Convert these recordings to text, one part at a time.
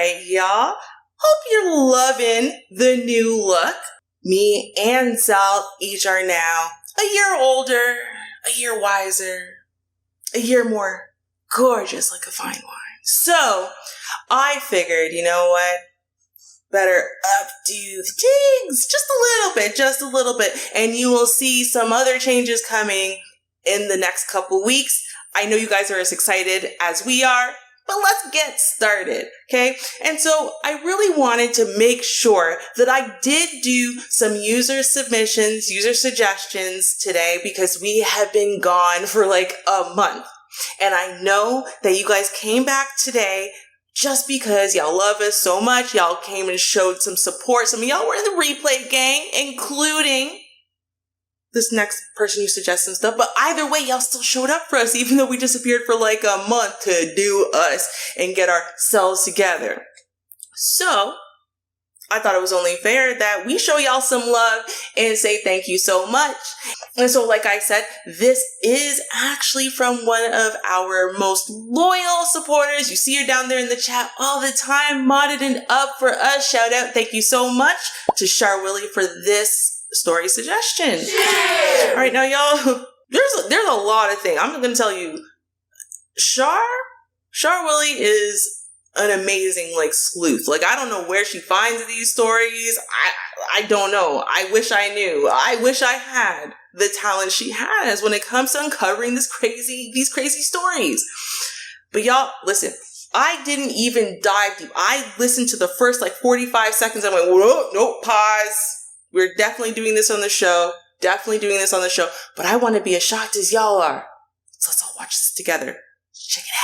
right, y'all. Hope you're loving the new look. Me and Sal each are now a year older, a year wiser, a year more gorgeous like a fine wine. So, I figured, you know what? Better updo the jigs just a little bit. And you will see some other changes coming in the next couple weeks. I know you guys are as excited as we are, but let's get started, okay? And so I really wanted to make sure that I did do some user submissions, user suggestions today because we have been gone for like a month. And I know that you guys came back today just because y'all love us so much. Y'all came and showed some support. Some of y'all were in the replay gang, including this next person who suggests some stuff. But either way, y'all still showed up for us, even though we disappeared for like a month to do us and get ourselves together. So I thought it was only fair that we show y'all some love and say thank you so much. And so, like I said, this is actually from one of our most loyal supporters. You see her down there in the chat all the time, modded and up for us. Shout out. Thank you so much to Summarily for this story suggestion. Yeah. All right, now y'all, there's a lot of things. I'm going to tell you, Summarily is an amazing like sleuth. Like, I don't know where she finds these stories. I don't know. I wish I knew. I wish I had the talent she has when it comes to uncovering these crazy stories. But y'all, listen, I didn't even dive deep. I listened to the first like 45 seconds. I went, whoa, nope, pause. We're definitely doing this on the show. But I want to be as shocked as y'all are. So let's all watch this together. Check it out.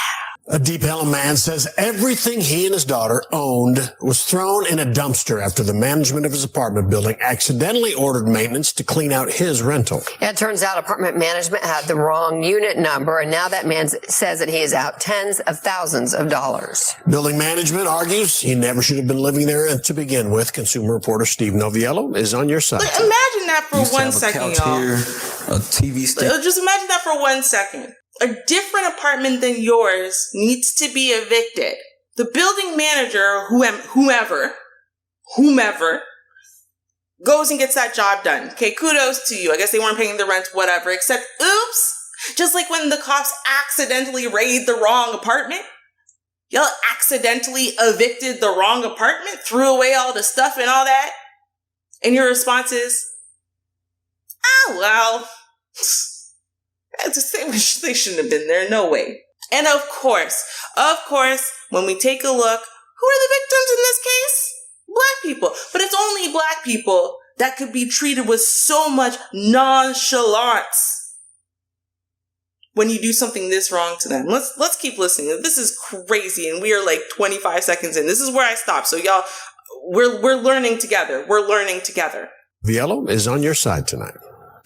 A Deep Ellum man says everything he and his daughter owned was thrown in a dumpster after the management of his apartment building accidentally ordered maintenance to clean out his rental. Yeah, it turns out apartment management had the wrong unit number, and now that man says that he is out tens of thousands of dollars. Building management argues he never should have been living there to begin with. Consumer reporter Steve Noviello is on your side. Like, imagine that for 1 second, y'all. Here, a TV stand. Just imagine that for 1 second. A different apartment than yours needs to be evicted. The building manager, whomever, goes and gets that job done. Okay, kudos to you. I guess they weren't paying the rent, whatever. Except, oops, just like when the cops accidentally raided the wrong apartment. Y'all accidentally evicted the wrong apartment, threw away all the stuff and all that. And your response is, well, they shouldn't have been there, no way. And of course, when we take a look, who are the victims in this case? Black people. But it's only black people that could be treated with so much nonchalance when you do something this wrong to them. Let's keep listening. This is crazy, and we are like 25 seconds in. This is where I stop. So y'all, we're learning together. Viello is on your side tonight.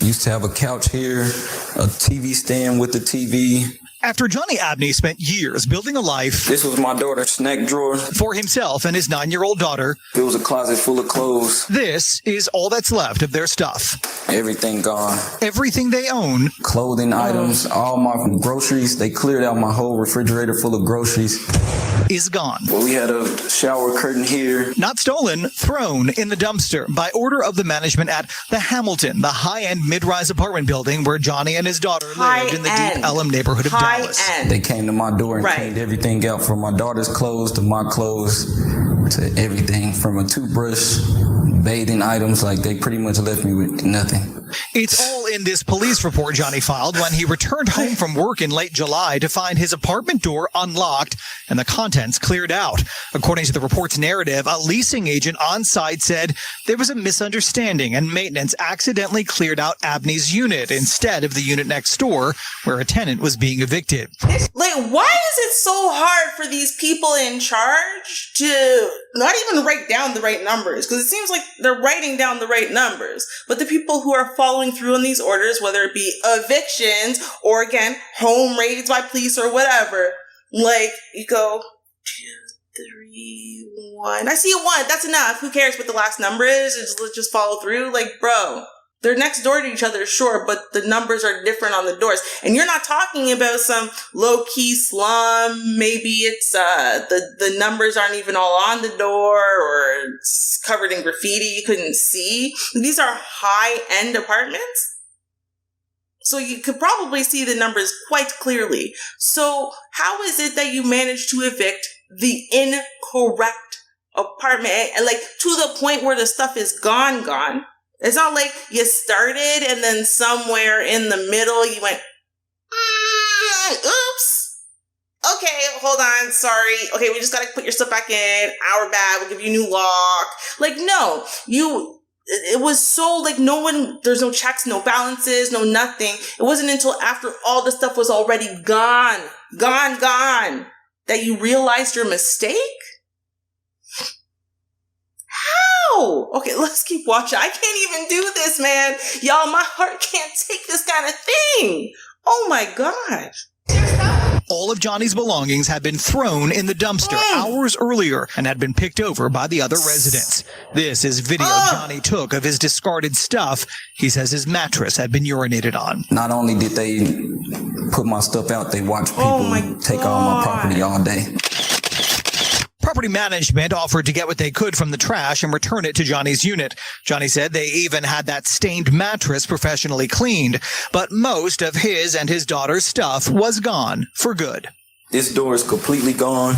Used to have a couch here, a TV stand with the TV. After Johnny Abney spent years building a life... This was my daughter's snack drawer. ...for himself and his 9-year-old daughter... It was a closet full of clothes. This is all that's left of their stuff. Everything gone. Everything they own. Clothing items, all my groceries. They cleared out my whole refrigerator full of groceries. Is gone. Well, we had a shower curtain here. Not stolen, thrown in the dumpster by order of the management at the Hamilton, the high-end mid-rise apartment building where Johnny and his daughter lived in the Deep Ellum neighborhood of Dallas. They came to my door and cleaned everything out, from my daughter's clothes to my clothes to everything, from a toothbrush, bathing items. Like, they pretty much left me with nothing. It's all in this police report Johnny filed when he returned home from work in late July to find his apartment door unlocked and the contents cleared out. According to the report's narrative, a leasing agent on site said there was a misunderstanding and maintenance accidentally cleared out Abney's unit instead of the unit next door where a tenant was being evicted. Like, why is it so hard for these people in charge to not even write down the right numbers? Because it seems like they're writing down the right numbers, but the people who are following through on these orders, whether it be evictions or, again, home raids by police or whatever, like, you go 2, 3, 1. I see a 1. That's enough. Who cares what the last number is? Just follow through. Like, bro, They're next door to each other, sure, but the numbers are different on the doors. And you're not talking about some low-key slum. Maybe it's the numbers aren't even all on the door, or it's covered in graffiti you couldn't see. These are high-end apartments. So you could probably see the numbers quite clearly. So how is it that you managed to evict the incorrect apartment, and like to the point where the stuff is gone? It's not like you started and then somewhere in the middle you went, oops. Okay, hold on, sorry. Okay, we just gotta put your stuff back in. Our bad, we'll give you a new lock. Like, no, it was so like there's no checks, no balances, no nothing. It wasn't until after all the stuff was already gone, that you realized your mistake? How? Okay, let's keep watching. I can't even do this, man. Y'all, my heart can't take this kind of thing. Oh my gosh. All of Johnny's belongings had been thrown in the dumpster hours earlier and had been picked over by the other residents. This is video Johnny took of his discarded stuff. He says his mattress had been urinated on. Not only did they put my stuff out, they watched people take all my property all day. Property management offered to get what they could from the trash and return it to Johnny's unit. Johnny said they even had that stained mattress professionally cleaned, but most of his and his daughter's stuff was gone for good. This door is completely gone,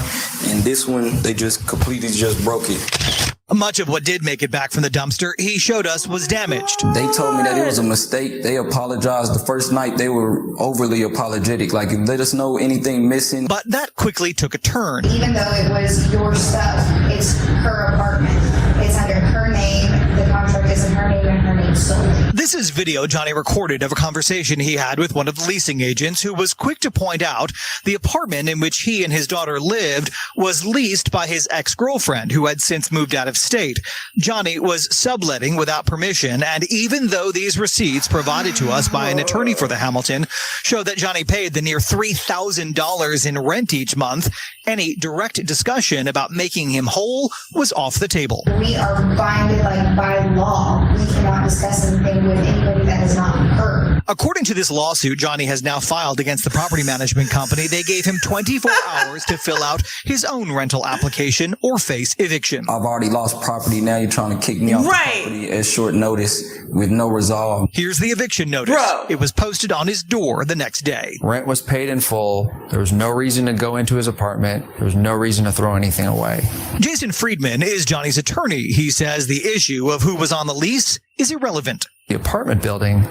and this one, they just completely broke it. Much of what did make it back from the dumpster, he showed us, was damaged. They told me that it was a mistake. They apologized. The first night, they were overly apologetic, like, let us know anything missing. But that quickly took a turn. Even though it was your stuff, it's her apartment. It's under her name. The contract is in her name and her name solely. This is video Johnny recorded of a conversation he had with one of the leasing agents, who was quick to point out the apartment in which he and his daughter lived was leased by his ex-girlfriend, who had since moved out of state. Johnny was subletting without permission, and even though these receipts provided to us by an attorney for the Hamilton show that Johnny paid the near $3,000 in rent each month, any direct discussion about making him whole was off the table. We are binded by law. We cannot discuss anything with anybody that is not her. According to this lawsuit Johnny has now filed against the property management company, they gave him 24 hours to fill out his own rental application or face eviction. I've already lost property. Now you're trying to kick me off the property at short notice with no resolve. Here's the eviction notice. It was posted on his door the next day. Rent was paid in full. There was no reason to go into his apartment. There was no reason to throw anything away. Jason Friedman is Johnny's attorney. He says the issue of who was on the lease is irrelevant. The apartment building,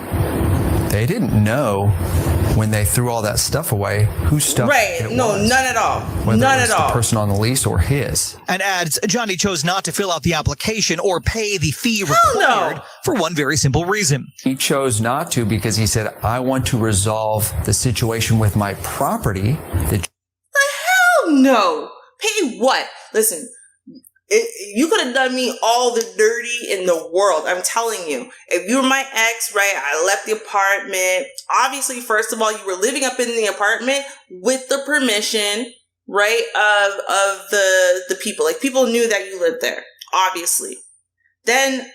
they didn't know when they threw all that stuff away whose stuff it No, was. none at all. Whether None it was at all. the person on the lease or his. And adds Johnny chose not to fill out the application or pay the fee required for one very simple reason. He chose not to because he said, I want to resolve the situation with my property. Hell no. Pay what? Listen, you could have done me all the dirty in the world. I'm telling you. If you were my ex, right, I left the apartment. Obviously, first of all, you were living up in the apartment with the permission, right, of the people. Like, people knew that you lived there, obviously. Then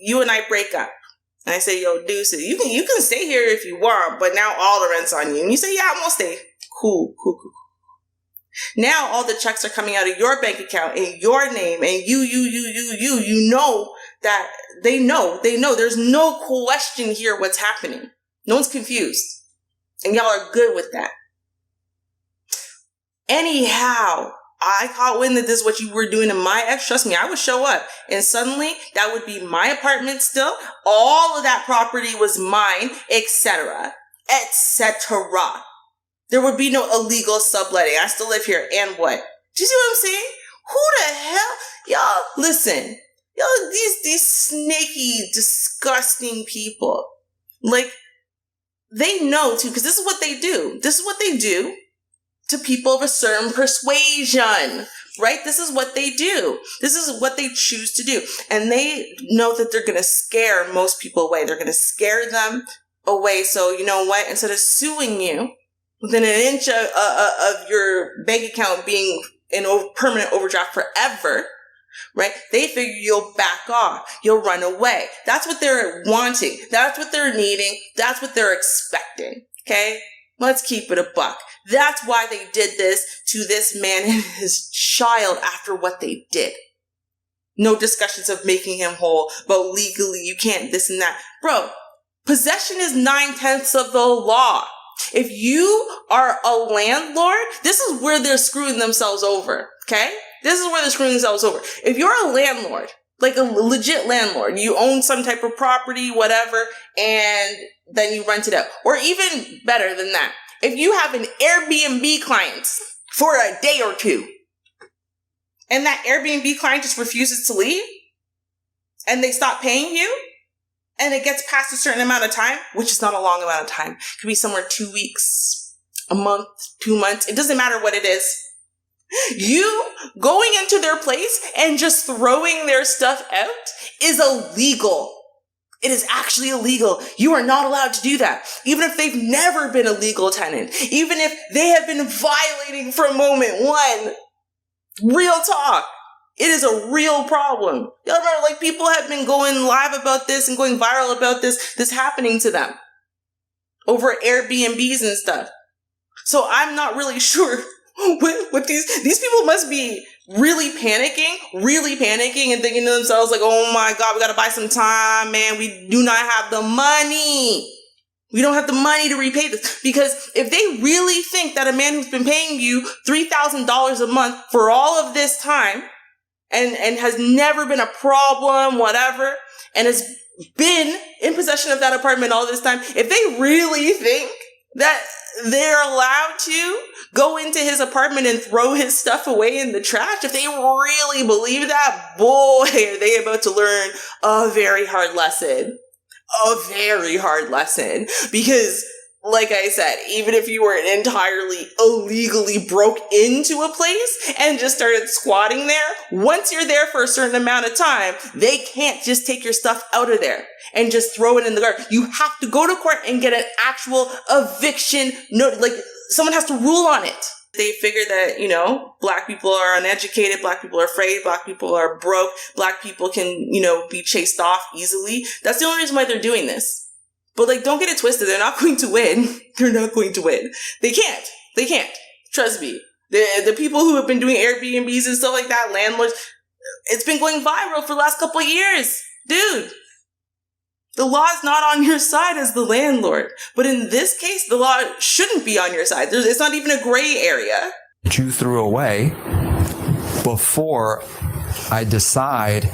you and I break up. And I say, yo, deuces, you can stay here if you want, but now all the rent's on you. And you say, yeah, I'm gonna stay. Cool. Now all the checks are coming out of your bank account in your name, and you know that they know. There's no question here what's happening. No one's confused. And y'all are good with that. Anyhow, I caught wind that this is what you were doing to my ex. Trust me, I would show up. And suddenly, that would be my apartment still. All of that property was mine, etc. There would be no illegal subletting. I still live here, and what? Do you see what I'm saying? Who the hell? Y'all, listen. Y'all, these snaky, disgusting people. Like, they know, too, because this is what they do. This is what they do to people of a certain persuasion, right? This is what they do. This is what they choose to do. And they know that they're going to scare most people away. They're going to scare them away. So, you know what? Instead of suing you, within an inch of your bank account being in permanent overdraft forever, right? They figure you'll back off. You'll run away. That's what they're wanting. That's what they're needing. That's what they're expecting. Okay? Let's keep it a buck. That's why they did this to this man and his child after what they did. No discussions of making him whole, but legally you can't this and that. Bro, possession is 9/10 of the law. If you are a landlord, this is where they're screwing themselves over, okay? This is where they're screwing themselves over. If you're a landlord, like a legit landlord, you own some type of property, whatever, and then you rent it out. Or even better than that, if you have an Airbnb client for a day or two, and that Airbnb client just refuses to leave, and they stop paying you, and it gets past a certain amount of time, which is not a long amount of time. It could be somewhere 2 weeks, a month, 2 months. It doesn't matter what it is. You going into their place and just throwing their stuff out is illegal. It is actually illegal. You are not allowed to do that. Even if they've never been a legal tenant. Even if they have been violating from moment one. Real talk. It is a real problem. Y'all remember, like, people have been going live about this and going viral about this happening to them over Airbnbs and stuff. So I'm not really sure what these people must be really panicking and thinking to themselves like, oh my God, we got to buy some time, man. We do not have the money. We don't have the money to repay this. Because if they really think that a man who's been paying you $3,000 a month for all of this time and has never been a problem, whatever, and has been in possession of that apartment all this time, if they really think that they're allowed to go into his apartment and throw his stuff away in the trash, if they really believe that, boy, are they about to learn a very hard lesson. A very hard lesson. Because, like I said, even if you were entirely illegally broke into a place and just started squatting there, once you're there for a certain amount of time, they can't just take your stuff out of there and just throw it in the garbage. You have to go to court and get an actual eviction note. Like, someone has to rule on it. They figure that, you know, black people are uneducated, black people are afraid, black people are broke, black people can, you know, be chased off easily. That's the only reason why they're doing this. But, like, don't get it twisted. They're not going to win. They're not going to win. They can't. They can't. Trust me. The people who have been doing Airbnbs and stuff like that, landlords, it's been going viral for the last couple of years. Dude, the law is not on your side as the landlord. But in this case, the law shouldn't be on your side. It's not even a gray area. That you threw away before I decide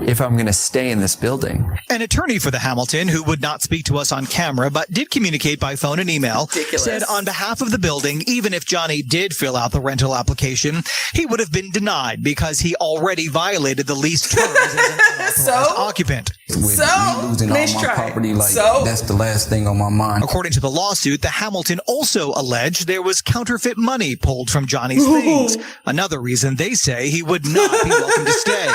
if I'm going to stay in this building. An attorney for the Hamilton, who would not speak to us on camera but did communicate by phone and email, said on behalf of the building, even if Johnny did fill out the rental application, he would have been denied because he already violated the lease terms as an unauthorized occupant. With me losing all my property, that's the last thing on my mind. According to the lawsuit, the Hamilton also alleged there was counterfeit money pulled from Johnny's things. Another reason they say he would not be welcome to stay.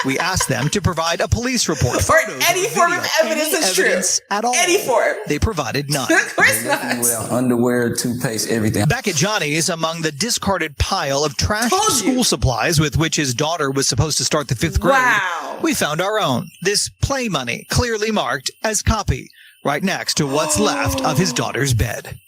We asked them to provide a police report. Or any form of evidence that's true. At all. Any form. They provided none. Of course not. Well, underwear, toothpaste, everything. Back at Johnny's, among the discarded pile of trashed school supplies with which his daughter was supposed to start the 5th grade, we found our own. This play money, clearly marked as copy, right next to what's left of his daughter's bed.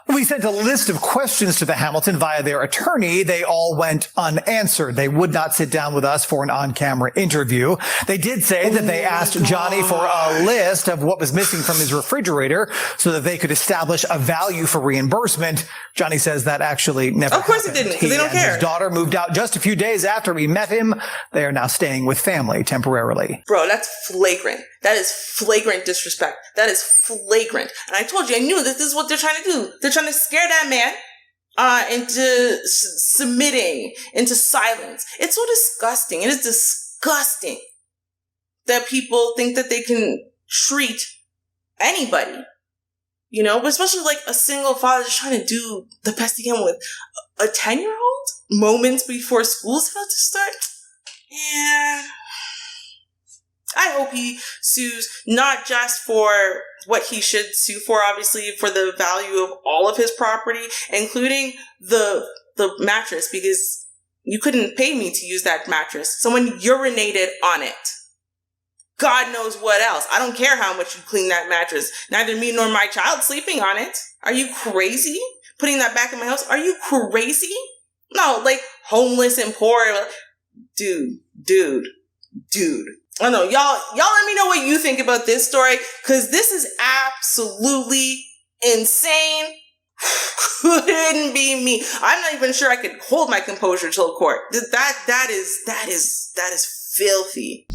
We sent a list of questions to the Hamilton via their attorney. They all went unanswered. They would not sit down with us for an on-camera interview. They did say that they asked Johnny for a list of what was missing from his refrigerator so that they could establish a value for reimbursement. Johnny says that actually never happened. Of course it didn't, because they don't care. His daughter moved out just a few days after we met him. They are now staying with family temporarily. Bro, that's flagrant. That is flagrant disrespect. That is flagrant. And I told you, I knew that this is what they're trying to do. They're trying to scare that man into submitting, into silence. It's so disgusting. It is disgusting that people think that they can treat anybody, you know, but especially like a single father just trying to do the best he can with a 10-year-old moments before school's about to start. Yeah. I hope he sues not just for what he should sue for, obviously, for the value of all of his property, including the mattress, because You couldn't pay me to use that mattress. Someone urinated on it. God knows what else. I don't care how much you clean that mattress. Neither me nor my child sleeping on it. Are you crazy? Putting that back in my house? Are you crazy? No, like homeless and poor. Dude. I don't know. Y'all let me know what you think about this story, because this is absolutely insane. Couldn't be me. I'm not even sure I could hold my composure till court. That is filthy.